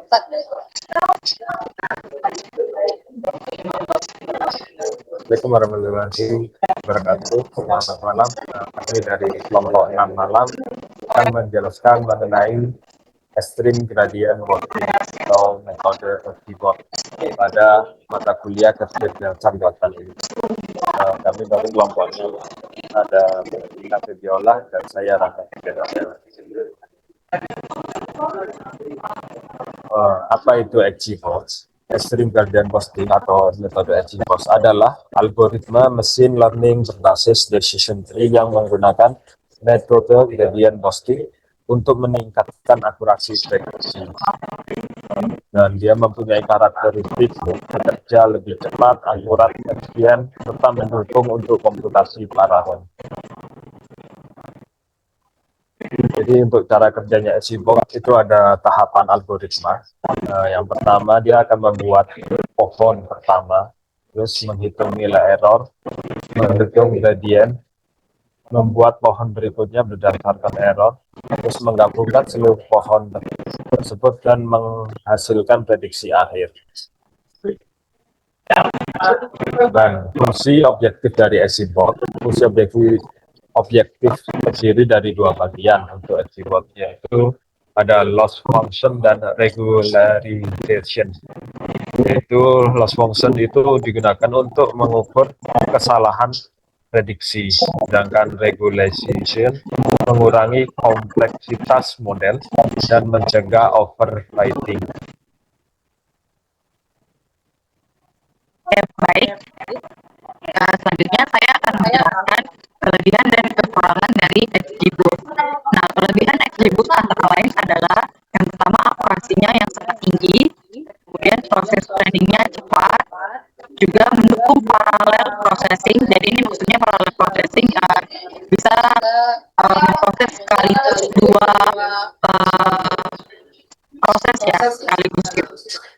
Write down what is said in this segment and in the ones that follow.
Assalamualaikum warahmatullahi wabarakatuh. Selamat malam. Kami dari kelompok 6 malam akan menjelaskan mengenai extreme gradient working atau metode keyboard pada mata kuliah kecerdasan buatan ini. Kami dari kelompoknya ada Ina Febiola dan saya Raka. Apa itu XGBoost? Extreme Gradient Boosting atau metode XGBoost adalah algoritma machine learning berbasis decision tree yang menggunakan metode gradient boosting untuk meningkatkan akurasi prediksi. Dan dia mempunyai karakteristik bekerja lebih cepat, akurat, efisien, serta mendukung untuk komputasi paralel. Jadi untuk cara kerjanya XGBoost itu ada tahapan algoritma. Yang pertama dia akan membuat pohon pertama, terus menghitung nilai error, menghitung gradient, membuat pohon berikutnya berdasarkan error, terus menggabungkan seluruh pohon tersebut dan menghasilkan prediksi akhir. Dan fungsi objektif dari XGBoost, fungsi objektif terdiri dari dua bagian untuk XGBoost, yaitu ada loss function dan regularization. Yaitu loss function itu digunakan untuk mengukur kesalahan prediksi, sedangkan regularization mengurangi kompleksitas model dan mencegah overfitting. Baik, selanjutnya saya akan menjelaskan kelebihan dan kekurangan dari XGBoost. Nah, kelebihan XGBoost antara lain adalah yang pertama akurasinya yang sangat tinggi, kemudian proses planningnya cepat, juga mendukung parallel processing. Jadi ini maksudnya parallel processing bisa memproses sekaligus dua proses ya sekaligus gitu.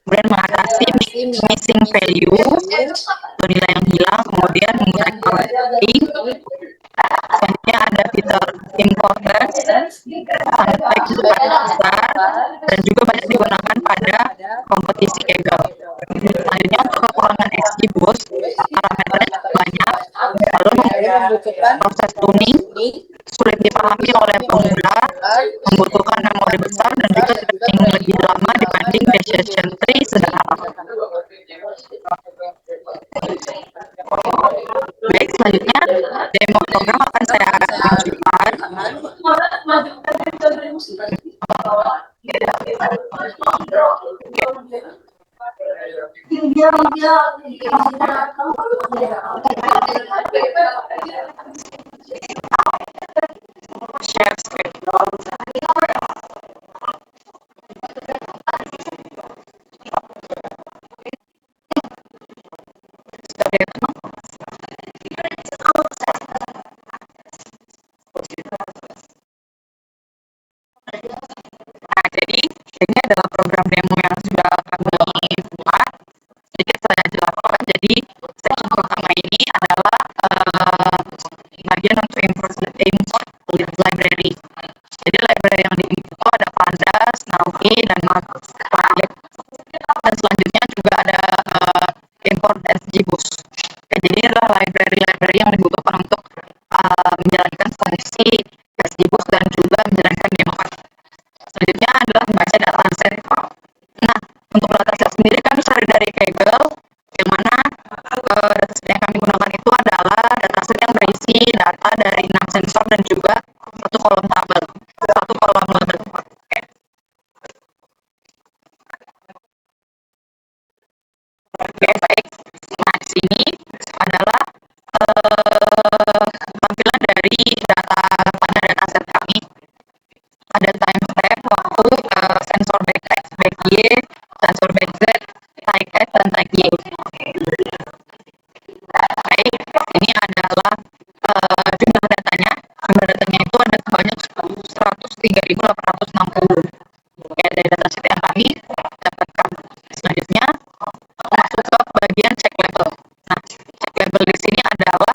Kemudian mengatasi missing value atau nilai yang hilang, kemudian mengurangi overfitting. Selanjutnya ada fitur importance, sangat baik untuk pada besar dan juga banyak digunakan pada kompetisi Kaggle. Selanjutnya untuk kekurangan XGBoost, parameternya cukup banyak, lalu membutuhkan proses tuning, sulit dipahami oleh pemula, membutuhkan memori besar dan juga training lebih lama dibanding decision tree sederhana. Baik, selanjutnya demo program akan saya tunjukkan. Share screen. Nah, jadi ini adalah program demo yang sudah kami buat. Jadi saya jelaskan. Jadi section pertama ini adalah bagian untuk import library. Jadi library yang diimport itu ada Pandas, Naui, dan Matplotlib. Dan selanjutnya juga ada import XGBoost. Jadi ini adalah library yang dibutuhkan untuk menjalankan fungsi XGBoost dan juga menjalankan demo. Selanjutnya adalah membaca dataset. Nah, untuk dataset sendiri kami cari dari Kaggle, yang mana dataset yang kami gunakan itu adalah dataset yang berisi data dari 6 sensor dan juga satu kolom label. Oke, baik. Nah, di sini adalah tampilan dari data pada dataset kami. Ada time step, waktu, sensor back X, back Y, sensor back Z, tag X, dan tag Y. Baik, ini adalah jumlah datanya. Jumlah datanya itu ada sebanyak 103.860. Oke, dari dataset yang kami dapatkan. Selanjutnya masuk ke bagian check label. Nah, check label di sini adalah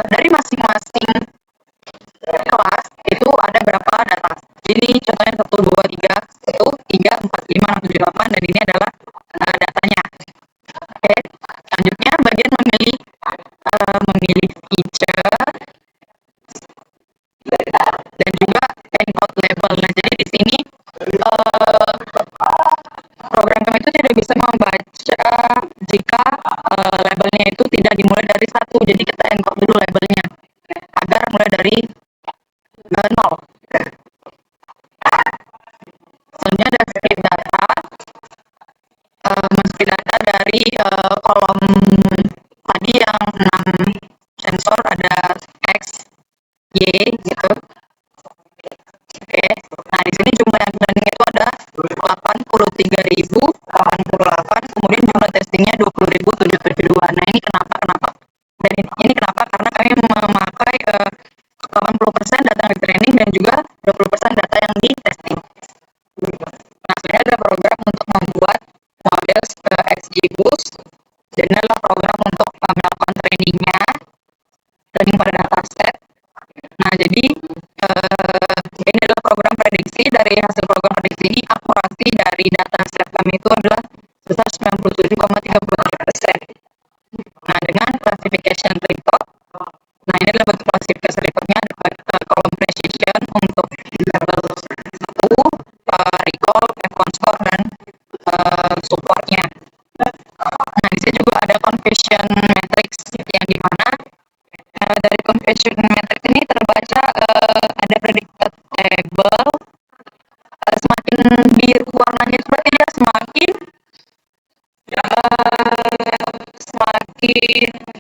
dari masing-masing kelas itu ada berapa data. Ini contohnya 1, 2, 3, 1, 3, 4, 5, 5678 dan ini adalah datanya. Oke, selanjutnya bagian memilih feature dan juga encode label. Nah, jadi di sini program kami itu tidak bisa membaca jika labelnya itu tidak dimulai dari 1. Jadi kita encode dulu labelnya agar mulai dari 0. Selanjutnya ada script data, men-script data dari kolom tadi yang 6 sensor, ada X, Y gitu. Oke, nah di sini jumlah yang running itu ada 83.088, kemudian jumlah testingnya 20.772. Nah ini kenapa? Dan ini kenapa? Karena kami memakai 80% data yang di training dan juga 20% data yang di testing. Nah, sebenarnya ada program untuk membuat model XGBoost. Jadi adalah program untuk melakukan trainingnya, training pada dataset. Nah, jadi ini adalah program prediksi. Dari hasil program prediksi ini, akurasi dari dataset kami itu adalah sebesar 97,33%. Nah, dengan classification report, nah ini adalah bentuk klasifikasi reportnya, ada kolom precision untuk level 1, recall, F1 score, dan supportnya. Nah, di sini juga ada confusion matrix yang dimana dari confusion matrix ini terbaca ada predicted table. Semakin biru warnanya itu berarti dia semakin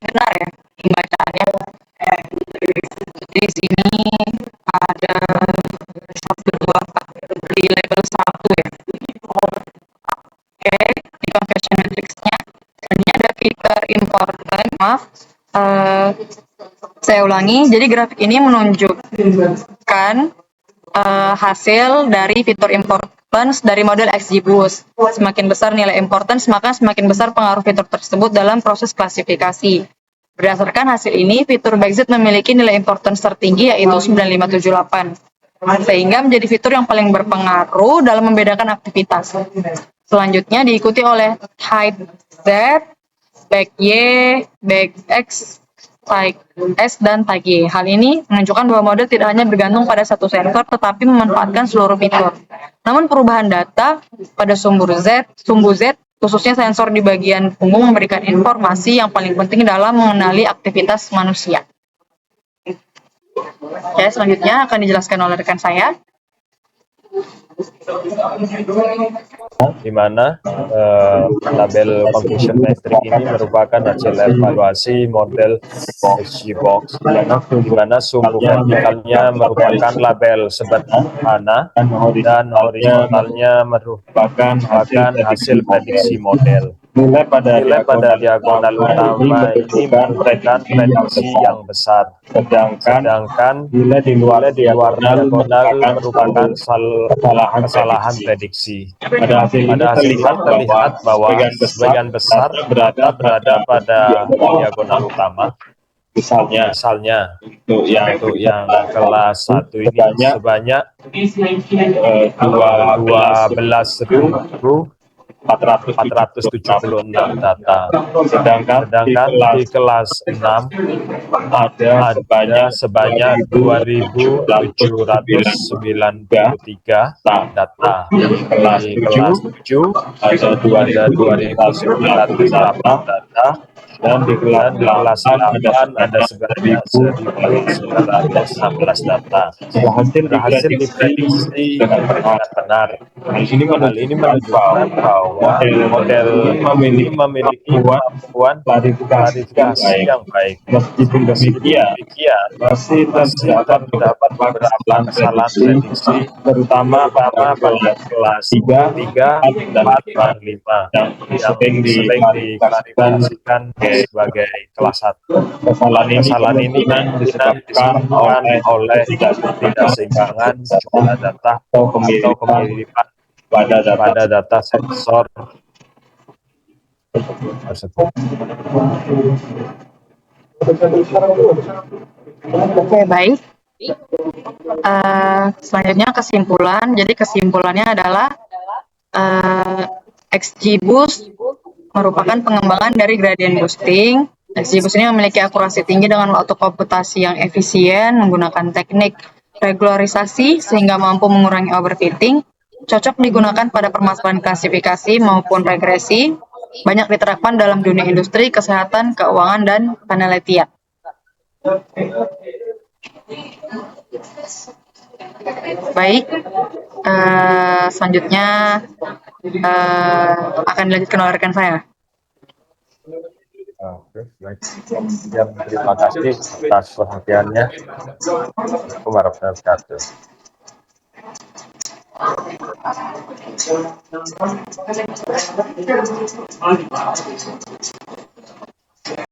benar ya pembacaannya. Di sini ada 1, 2 di level 1 ya. Oke, di conversion matrix-nya ini ada fitur important. Maaf, saya ulangi. Jadi grafik ini menunjukkan hasil dari fitur importance dari model XGBoost. Semakin besar nilai importance, maka semakin besar pengaruh fitur tersebut dalam proses klasifikasi. Berdasarkan hasil ini, fitur Backz memiliki nilai importance tertinggi yaitu 9578. Sehingga menjadi fitur yang paling berpengaruh dalam membedakan aktivitas. Selanjutnya diikuti oleh height Z, back Y, back X, type S, dan tag Y. Hal ini menunjukkan bahwa model tidak hanya bergantung pada satu sensor, tetapi memanfaatkan seluruh fitur. Namun perubahan data pada sumbu Z, khususnya sensor di bagian punggung, memberikan informasi yang paling penting dalam mengenali aktivitas manusia. Oke, selanjutnya akan dijelaskan oleh rekan saya. Di mana tabel confusion matrix ini merupakan hasil evaluasi model XGBoost, di mana sumbu vertikalnya merupakan label sederhana dan horizontalnya merupakan hasil prediksi model. Nilai pada diagonal utama ini menunjukkan prediksi yang besar, sedangkan nilai di luar diagonal merupakan kesalahan prediksi. Pada hasil terlihat bahwa sebagian besar data berada pada diagonal utama. Misalnya untuk yang kelas 1 ini sebanyak 12.476 data, sedangkan di kelas 6 ada sebanyak 2.793 data. Di kelas 7 ada 2.908 data, dan di kelas 8 ada sebanyak 1.916 data. Berhasil diprediksi dengan benar. Hal ini menunjukkan bahwa model ini memiliki kemampuan klarifikasi yang baik. Meskipun demikian, masih terdapat beberapa kesalahan prediksi, terutama pada kelas 3, 4, dan 5 yang sering diklarifikasikan sebagai kelas 1. Kesalahan ini disebabkan oleh ketidakseimbangan jumlah data atau kemiripan pada data sensor tersebut. Oke, baik. Selanjutnya kesimpulan. Jadi kesimpulannya adalah XGBoost merupakan pengembangan dari gradient boosting. XGBoost ini memiliki akurasi tinggi dengan waktu komputasi yang efisien, menggunakan teknik regularisasi sehingga mampu mengurangi overfitting, cocok digunakan pada permasalahan klasifikasi maupun regresi, banyak diterapkan dalam dunia industri, kesehatan, keuangan, dan penelitian. Baik, selanjutnya akan dilanjutkan oleh rekan saya. Oke, baik. Ya, terima kasih atas perhatiannya. Assalamualaikum warahmatullahi wabarakatuh.